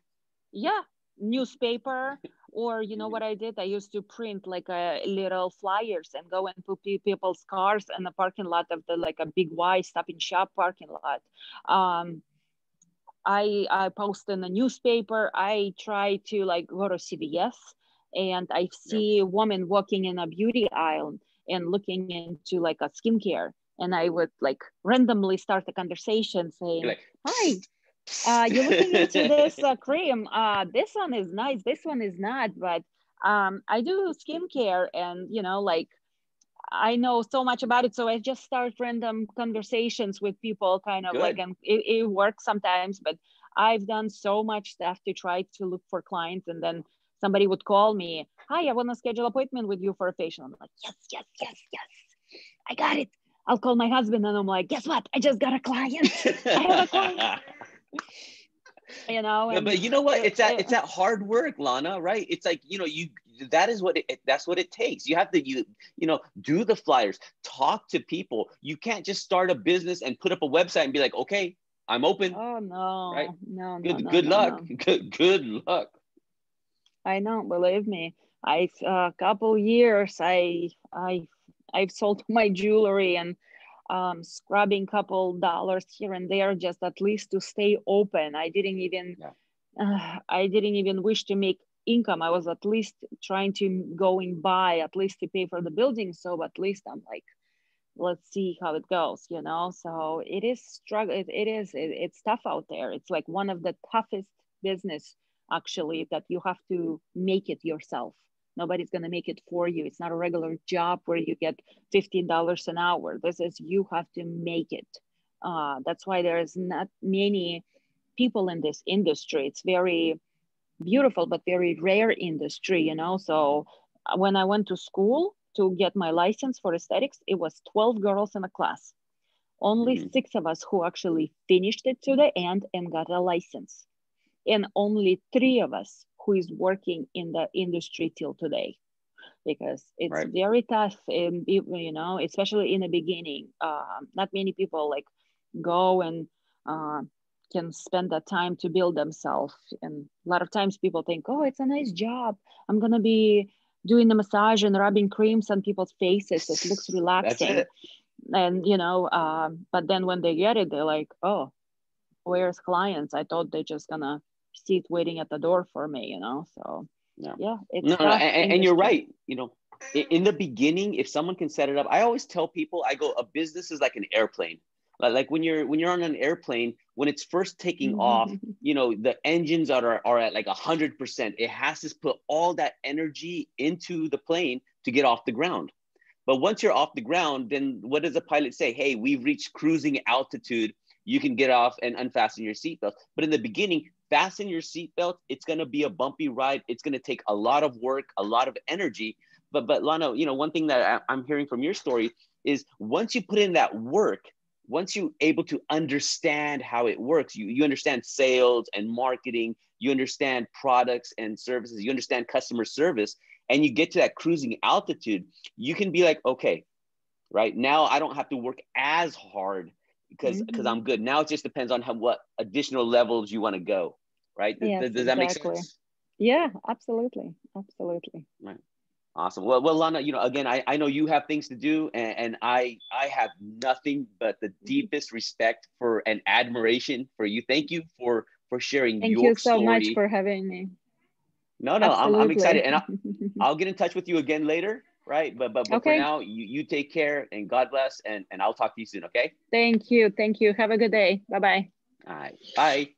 Yeah, newspaper. Or you know what I did? I used to print like a little flyers and go and put people's cars in the parking lot of the like a big Y Stop and Shop parking lot. um I post in the newspaper. I try to like go to CVS, and I Yeah. see a woman walking in a beauty aisle and looking into like a skincare, and I would like randomly start a conversation You're saying, like, "Hi, psst, psst. you're looking into this cream. This one is nice. This one is not, but I do skincare, and you know, like I know so much about it. So I just start random conversations with people, kind of like, Good. and it works sometimes, but I've done so much stuff to try to look for clients. And then somebody would call me, hi, I want to schedule appointment with you for a facial. I'm like, yes, yes, yes, yes. I got it. I'll call my husband and I'm like, guess what? I just got a client. I have a client, you know, No, and but you know what? it, It's that hard work, Lana, right? It's like, that is what that's what it takes. You have to do the flyers, talk to people. You can't just start a business and put up a website and be like, okay, I'm open, oh right? no, no, no, Good no, good no, luck. no. Good luck. I know, believe me. I've a couple years I've sold my jewelry and scrubbing couple dollars here and there just at least to stay open. Yeah. I didn't even wish to make income. I was at least trying to going by at least to pay for the building. So at least I'm like, let's see how it goes, you know. So it is struggle. It's tough out there. It's like one of the toughest business actually that you have to make it yourself. Nobody's going to make it for you. It's not a regular job where you get $15 an hour. This is you have to make it. That's why there's not many people in this industry. It's very beautiful but very rare industry, you know. So when I went to school to get my license for aesthetics, it was 12 girls in a class, only Mhm. 6 of us who actually finished it to the end and got a license, and only 3 of us who is working in the industry till today, because it's Right. very tough, and you know, especially in the beginning. Not many people like go and uh, can spend that time to build themselves. And a lot of times people think, oh, it's a nice job, I'm gonna be doing the massage and rubbing creams on people's faces, it looks That's relaxing. it. And you know, but then when they get it, they're like, oh, where's clients? I thought they're just gonna sit waiting at the door for me, you know. So Yeah. yeah, it's No, no, tough and you're industry. right. In the beginning, if someone can set it up, I always tell people, I go, a business is like an airplane. Like when you're on an airplane, when it's first taking off, the engines are at like 100%. It has to put all that energy into the plane to get off the ground. But once you're off the ground, then what does the pilot say? Hey, we've reached cruising altitude. You can get off and unfasten your seatbelt. But in the beginning, fasten your seatbelt. It's going to be a bumpy ride. It's going to take a lot of work, a lot of energy. But Lana, one thing that I'm hearing from your story is once you put in that work, once you're able to understand how it works, you understand sales and marketing, you understand products and services, you understand customer service, and you get to that cruising altitude, you can be like, okay, right now I don't have to work as hard because I'm good. Now it just depends on what additional levels you want to go, right? Yes, Does that make exactly. sense? Yeah, absolutely. Absolutely. Right. Awesome. Well, Lana, again, I know you have things to do, and I have nothing but the deepest respect for and admiration for you. Thank you for sharing Thank you your so much story. for having me. No, I'm excited, Absolutely. and I'll get in touch with you again later, right? But for Okay. now, you take care and God bless, and I'll talk to you soon. Okay. Thank you. Thank you. Have a good day. Bye bye. All right. Bye.